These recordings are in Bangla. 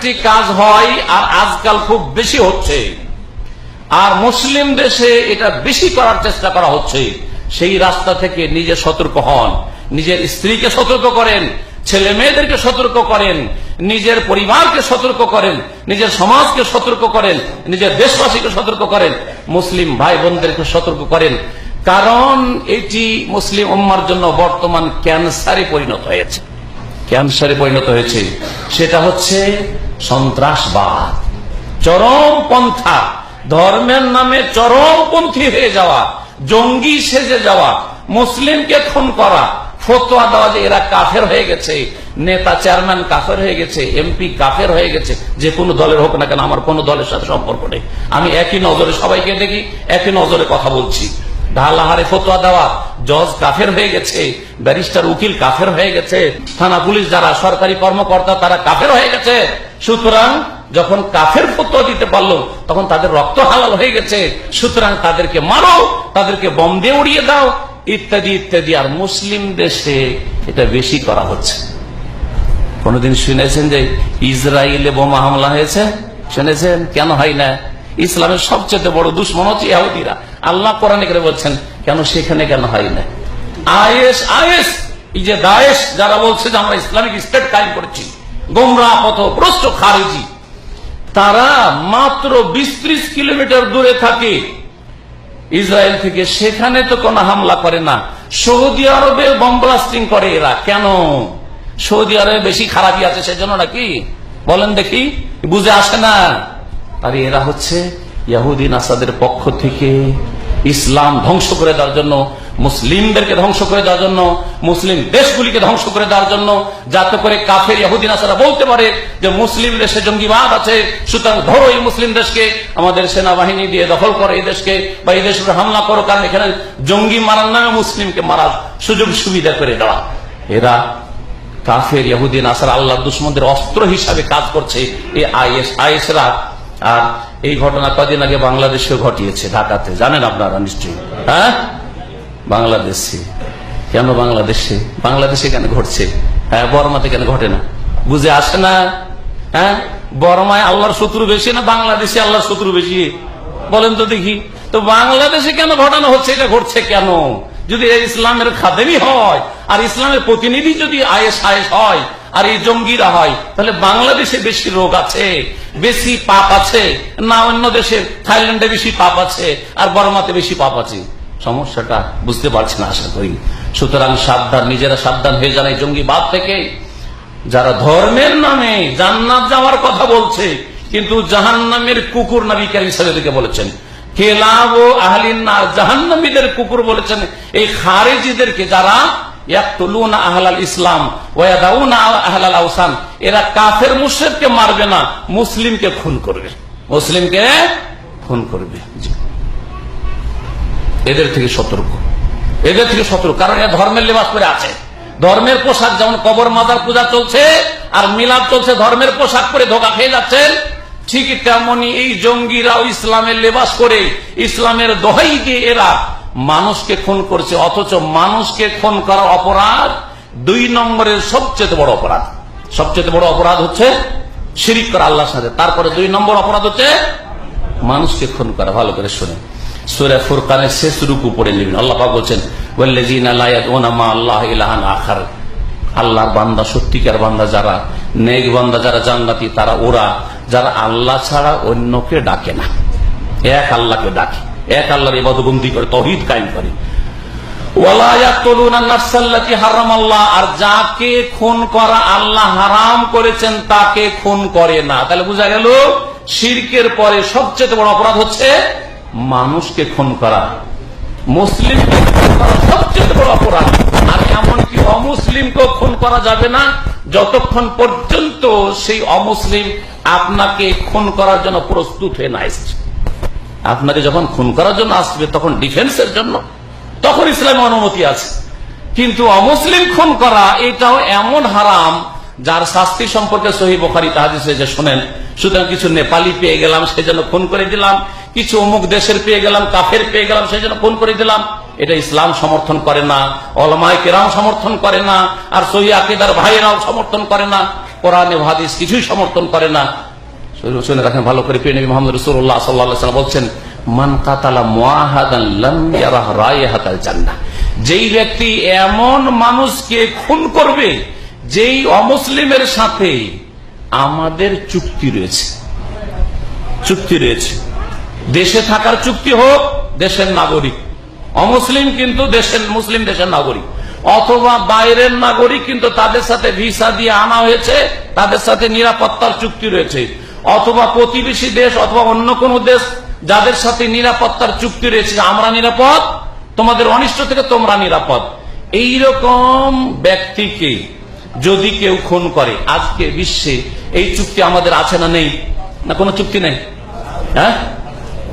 একটি কাজ হয় আর আজকাল খুব বেশি হচ্ছে, আর মুসলিম দেশে এটা বেশি করার চেষ্টা করা হচ্ছে। সেই রাস্তা থেকে নিজে সতর্ক হন, নিজের স্ত্রীকে সতর্ক করেন, ছেলে মেয়েদেরকে সতর্ক করেন, নিজের পরিবারকে সতর্ক করেন, নিজের সমাজকে সতর্ক করেন, নিজের দেশবাসীকে সতর্ক করেন, মুসলিম ভাই বোনদেরকে সতর্ক করেন। কারণ এটি মুসলিম উম্মার জন্য বর্তমান ক্যান্সারে পরিণত হয়েছে, ক্যান্সারে পরিণত হয়েছে। সেটা হচ্ছে সন্ত্রাসবাদ, চরমপন্থা, ধর্মের নামে চরমপন্থী হয়ে যাওয়া, জঙ্গি সেজে যাওয়া, মুসলিমকে খুন করা, ফতোয়া দেওয়া যে এরা কাফের হয়ে গেছে, নেতা চেয়ারম্যান কাফের হয়ে গেছে, এমপি কাফের হয়ে গেছে, যে কোনো দলের হোক না কেন, আমার কোনো দলের সাথে সম্পর্ক নেই, আমি একই নজরে সবাইকে দেখি, একই নজরে কথা বলছি। ঢালাহারে ফতোয়া দেওয়া, জজ কাফের হয়ে গেছে, ব্যারিস্টার উকিল কাফের হয়ে গেছে, থানা পুলিশ যারা সরকারি কর্মকর্তা তারা কাফের হয়ে গেছে। সুতরাং যখন কাফের ফতোয়া দিতে পারলো তখন তাদের রক্ত হালাল হয়ে গেছে, সুতরাং তাদেরকে মারো, তাদেরকে বম দিয়ে উড়িয়ে দাও, ইত্যাদি ইত্যাদি। আর মুসলিম দেশে এটা বেশি করা হচ্ছে। কোনদিন শুনেছেন যে ইসরায়েলে বোমা হামলা হয়েছে? শুনেছেন? কেন হয় না? ইসলামের সবচেয়ে বড় দুশ্মন হচ্ছে ইহুদিরা। আল্লাহ কোরআনে করে বলছেন কেন সেখানে কেন হয় না? আইএস এই যে দায়েশ যারা বলছে যে আমরা ইসলামিক স্টেট কায়েম করেছি, গোমরাহ পথভ্রষ্ট খারেজি, তারা মাত্র 20-30 কিলোমিটার দূরে থাকে ইসরায়েল থেকে, সেখানে তো কোনো হামলা করে না। সৌদি আরবে বম ব্লাস্টিং করে এরা। কেন? সৌদি আরবে বেশি খারাপই আছে সেজন্য নাকি? বলেন দেখি, বুঝে আসে না। আর এরা হচ্ছে ইহুদি নাসাদের পক্ষ থেকে ইসলাম ধ্বংস করে দেওয়ার জন্য, মুসলিমদেরকে ধ্বংস করে দেওয়ার জন্য, মুসলিম দেশগুলিকে ধ্বংস করে দেওয়ার জন্য, যাতে করে কাফের ইহুদি নাসারা বলতে পারে যে মুসলিম দেশে জঙ্গিবাদ আছে, সুতরাং ধরো এই মুসলিম দেশকে, আমাদের সেনাবাহিনী দিয়ে দখল করো এই দেশকে, বা এই দেশের উপর হামলা করো, কারণ এখানে জঙ্গি মারার নামে মুসলিমকে মারার সুযোগ সুবিধা করে দেওয়া। এরা কাফের ইহুদি নাসারা আল্লাহর দুশমনদের অস্ত্র হিসাবে কাজ করছে এই আইএসরা। আর এই ঘটনা কদিন আগে বাংলাদেশেও ঘটিয়েছে, ঢাকাতে, জানেন আপনারা নিশ্চয়ই। হ্যাঁ, বাংলাদেশে। কেন বাংলাদেশে? বাংলাদেশে কেন ঘটছে? হ্যাঁ, বর্মাতে কেন ঘটে না? বুঝে আসে না? হ্যাঁ, বর্মায় আল্লাহর শত্রু বেশি না বাংলাদেশে আল্লাহর শত্রু বেশি? বলেন তো দেখি। তো বাংলাদেশে কেন ঘটানো হচ্ছে? এটা ঘটছে কেন? যদি ইসলামের খাদেমই হয় আর ইসলামের প্রতিনিধি যদি আইএস হয় আর এই জঙ্গিরা হয়, তাহলে বাংলাদেশে বেশি রোগ আছে, বেশি পাপ আছে না অন্য দেশে? থাইল্যান্ডে বেশি পাপ আছে আর বর্মাতে বেশি পাপ আছে। সমস্যাটা বুঝতে পারছি না আশা করি। সুতরাং সাবধান, নিজেরা সাবধান হয়ে যান এই জঙ্গিবাদ থেকে। যারা ধর্মের নামে জান্নাত যাওয়ার কথা বলছে কিন্তু জাহান্নামের কুকুর, নবী কারীম সাল্লাল্লাহু আলাইহি ওয়াসাল্লাম বলেছেন কেলাব ও আহলিন নার, জাহান্নামীদের কুকুর বলেছেন এই খারেজিদেরকে, যারা ইয়াকতুলুনা আহলাল ইসলাম ওয়া ইয়াদাউনা আহলাল আওসান, এরা কাফের মুশরিককে মারবে না, মুসলিমকে খুন করবে, মুসলিমকে খুন করবে। এদের থেকে সতর্ক, এদের থেকে সতর্ক। কারণ এরা ধর্মের লেবাস পরে আছে, ধর্মের পোশাক, যেমন কবর মাজার পূজা চলছে আর মিলাদ চলছে, ধর্মের পোশাক পরে ধোঁকা খেয়ে যাচ্ছেন, ঠিক তেমনি এই জঙ্গিরাও ইসলামের লেবাস করে, ইসলামের দোহাই দিয়ে এরা মানুষকে খুন করছে। অথচ মানুষকে খুন করার অপরাধ 2 নম্বরের সবচেয়ে বড় অপরাধ। সবচেয়ে বড় অপরাধ হচ্ছে শিরিক করা আল্লাহর সাথে, তারপরে 2 নম্বর অপরাধ হচ্ছে মানুষকে খুন করা। ভালো করে শুনে, সূরা ফুরকানের শেষ রুকু পড়ে নেবেন। আল্লাহ পাক বলছেন ওয়াল্লাযিনা লা ইয়াদউনা মা আল্লাহি ইলাহান আখার, আল্লাহর বান্দা, সত্যিকার বান্দা যারা, নেক বান্দা যারা, জান্নাতি, তারা ওরা যারা আল্লাহ ছাড়া অন্যকে ডাকে না, এক আল্লাহকে ডাকে, এক আল্লাহর ইবাদতবন্দি করে, তাওহীদ কায়েম করে। ওয়ালা ইয়াকতুলুনা নাফসাল্লাতী হারামাল্লাহ, আর যাকে খুন করা আল্লাহ হারাম করেছেন তাকে খুন করে না। তাহলে বোঝা গেল শিরকের পরে সবচেয়ে বড় অপরাধ হচ্ছে মানুষকে খুন করা, মুসলিমকে খুন করা সবচেয়ে বড় অপরাধ। আর এমনকি অমুসলিমকেও খুন করা যাবে না যতক্ষণ পর্যন্ত সেই অমুসলিম আপনাকে খুন করার জন্য প্রস্তুত হয়ে না আসছে। আপনাকে যখন খুন করার জন্য আসবে তখন ডিফেন্সের জন্য, তখন ইসলামের অনুমতি আছে। কিন্তু অমুসলিম খুন করা এটাও এমন হারাম যার শাস্তি সম্পর্কে সহিহ বুখারীতে হাদিস রয়েছে, শুনেন। সুতরাং কিছু নেপালি পেয়ে গেলাম সেজন্য খুন করে দিলাম, কিছু অমুক দেশের পেয়ে গেলাম, কাফের পেয়ে গেলাম সেজন্য খুন করে দিলাম, এটা ইসলাম সমর্থন করে না, উলামায়ে কেরাম সমর্থন করে না, আর সহিহ আকীদার ভাইয়েরাও সমর্থন করে না। কোরআন এবং হাদিস কিছুই সমর্থন করে না। শুনে রাখেন ভালো করে, প্রিয় নবী মুহাম্মদ রাসূলুল্লাহ সাল্লাল্লাহু আলাইহি ওয়াসাল্লাম বলছেন, মান কাতালা মুআহাদান লাম ইয়ারাহ রায়হাতাল জান্নাহ। যেই ব্যক্তি এমন মানুষকে খুন করবে যেই অমুসলিমের সাথে আমাদের চুক্তি রয়েছে, দেশে থাকার চুক্তি হোক, দেশের নাগরিক, অমুসলিম কিন্তু মুসলিম দেশের নাগরিক, অথবা বাইরের নাগরিক কিন্তু তাদের সাথে ভিসা দিয়ে আনা হয়েছে, তাদের সাথে নিরাপত্তার চুক্তি রয়েছে, অথবা প্রতিবেশী দেশ অথবা অন্য কোন দেশ যাদের সাথে নিরাপত্তার চুক্তি রয়েছে, আমরা নিরাপদ, তোমাদের অনিষ্ট থেকে তোমরা নিরাপদ, এইরকম ব্যক্তিকে যদি কেউ খুন করে, আজকে বিশ্বে এই চুক্তি আমাদের আছে না নেই? না কোনো চুক্তি নেই? হ্যাঁ,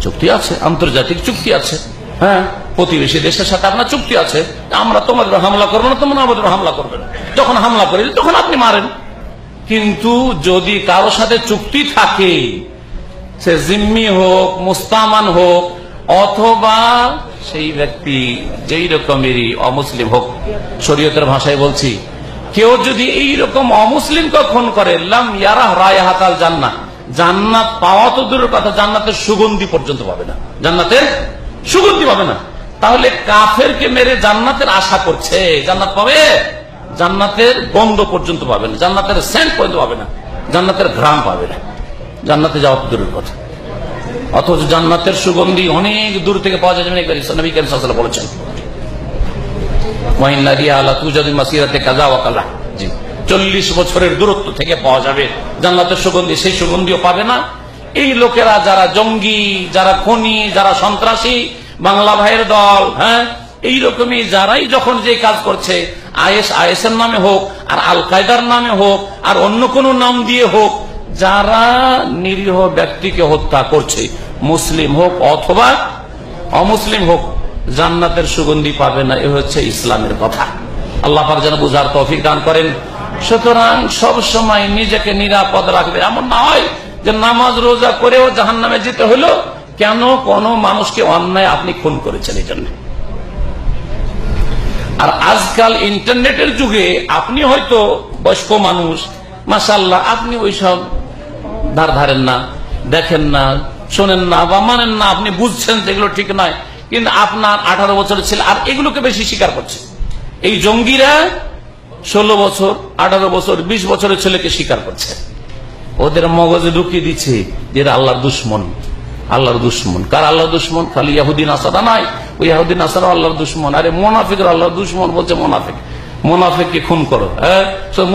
চুক্তি আছে, আন্তর্জাতিক চুক্তি আছে। হ্যাঁ, প্রতিবেশী দেশের সাথে আপনার চুক্তি আছে, আমরা তোমাদের হামলা করবো না, তোমরা আমাদের হামলা করবে না, যখন হামলা করে তখন আপনি মারেন। কিন্তু যদি কারোর সাথে চুক্তি থাকে, সে জিম্মি হোক, মুস্তামান হোক, অথবা সেই ব্যক্তি যেই রকমেরই অমুসলিম হোক, শরীয়তের ভাষায় বলছি, কেউ যদি এইরকম অমুসলিমকে খুন করে, লাম ইয়ারাহ রায়হাতাল জান্নাহ, জান্নাত পাওয়া তো দূরের কথা, জান্নাতের সুগন্ধি পর্যন্ত পাবে না, জান্নাতের সুগন্ধি পাবে না। তাহলে কাফেরকে মেরে জান্নাতের আশা করছে, জান্নাত পাবে? জান্নাতের গন্ধ পর্যন্ত পাবে না, জান্নাতের সেন্ট পর্যন্ত পাবে না, জান্নাতের ঘ্রাণ পাবে না, জান্নাতে যাওয়া দূরের কথা। অথচ জান্নাতের সুগন্ধি অনেক দূর থেকে পাওয়া যায়, নবী কারীম সাল্লাল্লাহু আলাইহি ওয়াসাল্লাম বলেছেন, ওয়াইন্না রিয়া লা তুজাদু মাসিরাতে কাযা ওয়া কাযা, জি 40 বছরের দূরত্ব থেকে পাওয়া যাবে জান্নাতের সুগন্ধি, সেই সুগন্ধিও পাবে না। এই লোকেরা যারা জঙ্গি, যারা খনি, যারা সন্ত্রাসী, বাংলা ভাইয়ের দল, হ্যাঁ, এইরকমই যারাই যখন যে কাজ করছে, আইএসের নামে হোক, আর আল কায়দার নামে হোক, আর অন্য কোন নাম দিয়ে হোক, যারা নিরীহ ব্যক্তিকে হত্যা করছে, মুসলিম হোক অথবা অমুসলিম হোক, জান্নাতের সুগন্ধি পাবে না। এ হচ্ছে ইসলামের কথা। আল্লাহ পাক যেন বুঝার তৌফিক দান করেন। সুতরাং সব সময় নিজেকে নিরাপদ রাখবে, এমন না হয় যে নামাজ রোজা করেও জাহান্নামে যেতে হলো, কেন? কোন মানুষকে অন্যায় আপনি খুন করেছেন এই জন্য। আর আজকাল ইন্টারনেটের যুগে আপনি হয়তো বয়স্ক মানুষ, মাশাআল্লাহ, আপনি ওইসব ধারেন না, দেখেন না, শোনেন না বা মানেন না, আপনি বুঝছেন যেগুলো ঠিক নয়, কিন্তু আপনার 18 বছরের ছেলে আর এগুলোকে বেশি স্বীকার করছে। এই জঙ্গিরা 16 বছর, 18 বছর, 20 বছরের ছেলেকে স্বীকার করছে, ওদের মগজে ঢুকিয়ে দিচ্ছে যে আল্লাহর দুশ্মন, আল্লাহর দুশ্মন। কার আল্লাহর দুশ্মন? খালি ইহুদি নাসারা নয়, ওই ইহুদি নাসারা আল্লাহর দুশ্মন। আরে মুনাফিক আল্লাহর দুশ্মন বলছে, মুনাফিককে খুন করো। হ্যাঁ,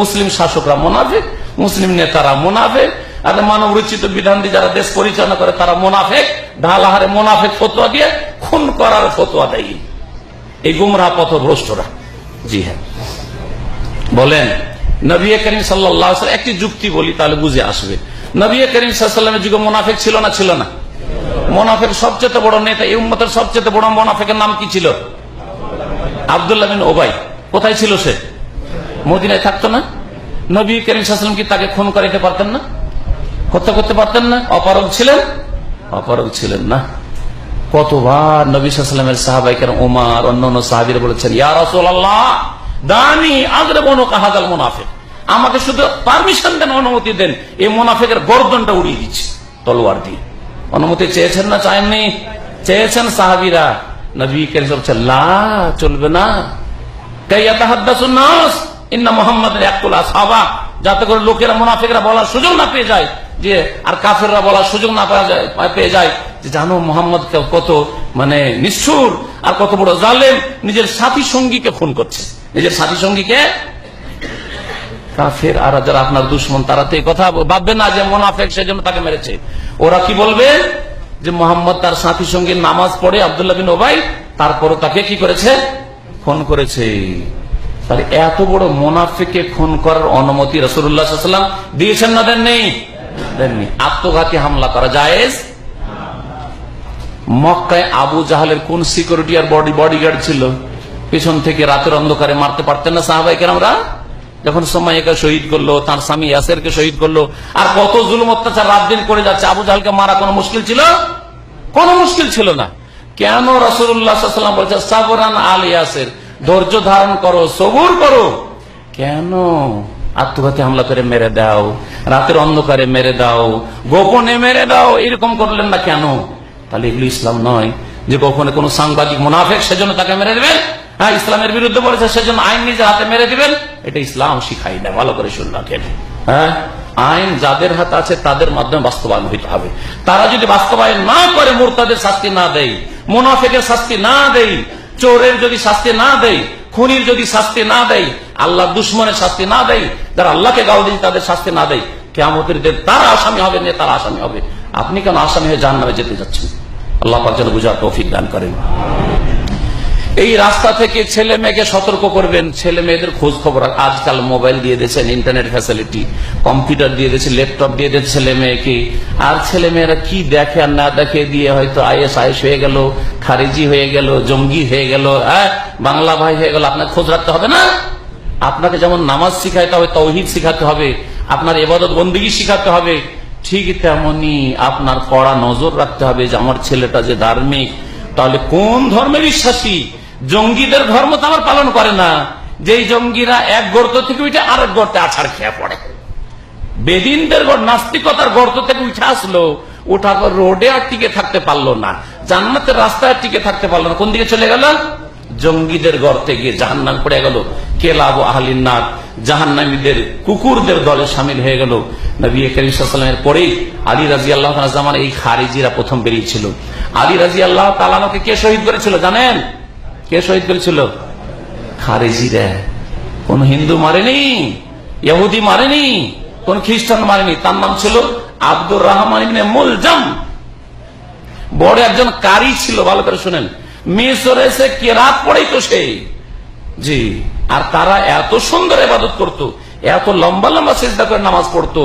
মুসলিম শাসকরা মুনাফিক, মুসলিম নেতারা মুনাফিক, আর মানব রচিত বিধান দিয়ে যারা দেশ পরিচালনা করে তারা মুনাফিক, ঢালাহারে মুনাফিক ফতোয়া দিয়ে খুন করার ফতোয়া দেয় এই গুমরাহ পথভ্রষ্টরা। জি হ্যাঁ, বলেন নবী করিম সাল্লাল্লাহু আলাইহি ওয়াসাল্লাম, একটি যুক্তি বলি তাহলে বুঝে আসবে। নবী করিম সাল্লাল্লাহু আলাইহি ওয়াসাল্লামের যুগে মুনাফিক ছিল না? ছিল না? মুনাফিক সবচেয়ে বড় নেতা, এই উম্মতের সবচেয়ে বড় মুনাফিকের নাম কি ছিল? আব্দুল্লাহ বিন উবাই। কোথায় ছিল সে? মদিনায় থাকতো না? নবী করিম সাল্লাল্লাহু আলাইহি ওয়াসাল্লাম কি তাকে খুন করাইতে পারতেন না? হত্যা করতে পারতেন না? অপারগ ছিলেন? অপারগ ছিলেন না। কতবার নবী সাল্লাল্লাহু আলাইহি ওয়াসাল্লামের সাহাবায়ে কেরাম, ওমর, অন্যান্য সাহাবীরা বলেছেন, ইয়া রাসূলুল্লাহ দানি আযরাবুনু কাহাদাল মুনাফিক, আমাকে শুধু পারমিশন দেন, অনুমতি দেন, এই মুনাফিকের গর্দনটা উড়িয়ে দিচ্ছি তলোয়ার দিয়ে। অনুমতি চেয়েছেন না চাননি? চেয়েছেন সাহাবীরা। নবী করিম সাল্লাল্লাহু আলাইহি ওয়াসাল্লাম, লা, চলবে না। কাইয়াতাহাদ্দাসুন নাস ইন্না মুহাম্মাদান ইয়াকতুল আসহাবা, যাতে করে লোকেরা, মুনাফিকরা বলার সুযোগ না পেয়ে যায়, যে আর কাফেররা বলার সুযোগ না পেয়ে যায় যে জানো মুহাম্মদ কত মানে নিষ্ঠুর আর কত বড় জালেম, নিজের সাথী সঙ্গীকে খুন করছে, নিজের সাথী সঙ্গীকে। কাফের আর যারা আপনার দুশ্মন, তারা তো এই কথা ভাববে না যে মুনাফিক সেজন্য তাকে মেরেছে। ওরা কি বলবে? যে মুহাম্মদ তার সাথী সঙ্গীর নামাজ পড়ে আব্দুল্লাহ বিন উবাই, তারপরও তাকে কি করেছে? খুন করেছে। তাহলে এত বড় মুনাফিককে খুন করার অনুমতি রাসূলুল্লাহ সাল্লাল্লাহু আলাইহি ওয়াসাল্লাম দিয়েছেন না দেননি? দেননি। আত্মঘাতী হামলা করা জায়েজ? মক্কায় আবু জাহালের কোন সিকিউরিটি আর বডিগার্ড ছিল? পিছন থেকে রাতের অন্ধকারে মারতে পারতেন না সাহাবায়ে কেরামরা? যখন সুমাইয়াকে শহীদ করলো, তার স্বামী ইয়াসেরকে শহীদ করলো, আর কত জুলুম অত্যাচার রাত দিন করে যাচ্ছে, আবু জাহালকে মারা কোনো মুশকিল ছিল? কোনো মুশকিল ছিল না। কেন রাসূলুল্লাহ সাল্লাল্লাহু আলাইহি ওয়াসাল্লাম বলেছেন সাবরান আল ইয়াসির, ধৈর্য ধারণ করো, সবুর করো। কেন? আত্মঘাতী হামলা করে মেরে দাও, রাতের অন্ধকারে মেরে দাও, গোপনে মেরে দাও, এরকম করলেন না কেন? তাহলে এগুলো ইসলাম নয়। যে গোপনে কোন সাংবাদিক মুনাফেক সেজন্য তাকে মেরে দেবেন, হ্যাঁ ইসলামের বিরুদ্ধে বলেছে সেজন্য আইন নিজের হাতে মেরে দিবেন, এটা ইসলাম শিখাই না। ভালো করে শুনলাম, হ্যাঁ আইন যাদের হাতে আছে তাদের মাধ্যমে বাস্তবায়ন হইতে হবে। তারা যদি বাস্তবায়ন না করে, মুরতাদের শাস্তি না দেয়, মুনাফেকের শাস্তি না দেয়, চোরের যদি শাস্তি না দেয়, খুনির যদি শাস্তি না দেয়, আল্লাহ দুশ্মনের শাস্তি না দেয়, যারা আল্লাহকে গাল দিন তাদের শাস্তি না দেয়, কিয়ামতের দিন তারা আসামি হবে, নেতারা আসামি হবে। আপনি কেন আসামি হয়ে জাহান্নামে যেতে যাচ্ছেন? আল্লাহ পাক যেন বুঝার তৌফিক দান করেন। এই রাস্তা থেকে ছেলে মেয়েকে সতর্ক করবেন। ছেলে মেয়েদের খোঁজ খবর, আজকাল মোবাইল দিয়ে দিয়েছেন, ইন্টারনেট ফ্যাসিলিটি, কম্পিউটার দিয়ে দিয়েছে, ল্যাপটপ দিয়ে দিয়েছে ছেলে মেয়েকে। আর ছেলে মেয়েরা কি দেখে আর না দেখে দিয়ে হয়তো আইএস হয়ে গেল, খারিজি হয়ে গেল, জঙ্গি হয়ে গেল, বাংলা ভাই হয়ে গেল। আপনাকে খোঁজ রাখতে হবে না? আপনাকে যেমন নামাজ শিখাইতে হবে, তাওহীদ শিখাতে হবে, আপনার ইবাদত বন্দেগী শিখাতে হবে, ঠিক তেমনি আপনার কড়া নজর রাখতে হবে যে আমার ছেলেটা যে ধার্মিক, তাহলে কোন ধর্মে বিশ্বাসী। জঙ্গিদের ধর্ম তো আমার পালন করে না, যেই জঙ্গিরা এক গর্ত থেকে উঠে আরেক গর্তে আছাড় খেয়ে পড়ে। বেদিনদের নাস্তিকতার গর্ত থেকে উঠে আসলো, ওঠার পর রোডে আর টিকে থাকতে পারলো না, জান্নাতের রাস্তায় টিকে থাকতে পারলো না, কোন দিকে চলে গেল? জঙ্গিদের গর্তে গিয়ে জাহান্নাম পড়ে গেল। কেলাব আহলিন নার, জাহান্নামীদের কুকুরদের দলে সামিল হয়ে গেল। নবী করিম সাল্লাল্লাহু আলাইহি ওয়াসাল্লামের পরেই আলী রাদিয়াল্লাহু তাআলা জামানে এই খারিজিরা প্রথম বেরিয়েছিল। আলী রাদিয়াল্লাহু তাআলাকে কে শহীদ করেছিল জানেন? কে শহীদ করেছিল? খারিজিরা। কোন হিন্দু মারেনি, ইহুদি মারেনি, কোন খ্রিস্টান মারেনি। তার নাম ছিল আব্দুর রহমান ইবনে মুলজাম। বড় একজন কারি ছিল, ভালো করে শুনেন। মিশরে এসে কেরাত পড়াইতো সেই, জি। আর তারা এত সুন্দর ইবাদত করত, এত লম্বা লম্বা সিজদা করে নামাজ পড়তো।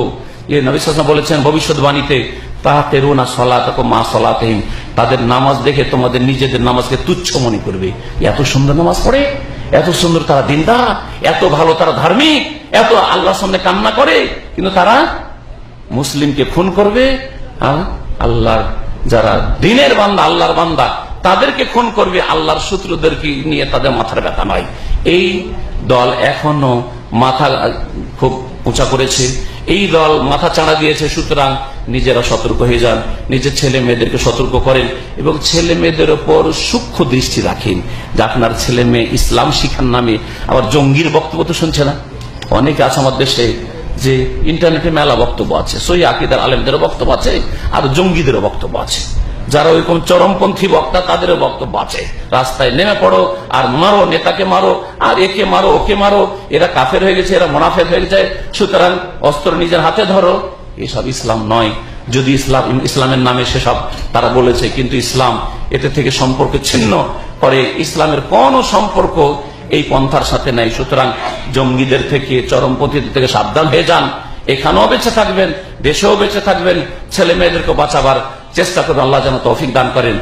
নবী সাল্লাল্লাহু আলাইহি ওয়াসাল্লাম বলেছেন ভবিষ্যৎবাণীতে, তাহতিরুনা সালাতাকুম মা সালাতিহিম, তাদের নামাজ দেখে তোমাদের নিজেদের নামাজকে তুচ্ছ মনে করবে। এত সুন্দর নামাজ পড়ে, এত সুন্দর তারা দিনদার, এত ভালো তারা ধার্মিক, এত আল্লাহর সামনে কান্না করে, কিন্তু তারা মুসলিমকে খুন করবে। আল্লাহর যারা দিনের বান্দা, আল্লাহর বান্দা, তাদেরকে খুন করবে। আল্লাহর শত্রুদেরকে নিয়ে তাদের মাথার ব্যথা নয়। এই দল এখনো মাথা খুব উঁচা করেছে, এই দল মাথা চাড়া দিয়েছে। সুতরাং নিজেরা সতর্ক হয়ে যান, নিজের ছেলে মেয়েদেরকে সতর্ক করেন এবং ছেলে মেয়েদের উপর সূক্ষ্ম দৃষ্টি রাখেন যে আপনার ছেলে মেয়ে ইসলাম শিখার নামে আবার জঙ্গির বক্তব্য তো শুনছে না। অনেকে আছে আমার দেশে যে ইন্টারনেটে মেলা বক্তব্য আছে, সহি আকীদার আলেমদেরও বক্তব্য আছে, আর জঙ্গিদেরও বক্তব্য আছে। যারা ওইরকম চরমপন্থী বক্তা তাদেরও বক্তব্য আছে। রাস্তায় নেমে পড়ো আর মারো, নেতাকে মারো, আর একে মারো, ওকে মারো, এরা কাফের হয়ে গেছে, এরা মুনাফিক হয়ে যায়, সুতরাং অস্ত্র নিজের হাতে ধরো। এসব ইসলাম নয়। যদি ইসলামের নামে সেসব তারা বলেছে, কিন্তু ইসলাম এতে থেকে সম্পর্ক ছিন্ন করে। ইসলামের কোন সম্পর্ক এই পন্থার সাথে নাই। সুতরাং জঙ্গিদের থেকে, চরমপন্থীদের থেকে সাবধান হয়ে যান। এখানেও বেঁচে থাকবেন, দেশেও বেঁচে থাকবেন, ছেলে মেয়েদেরকে বাঁচাবার চেষ্টা করবেন। আল্লাহ যেন তৌফিক দান করেন।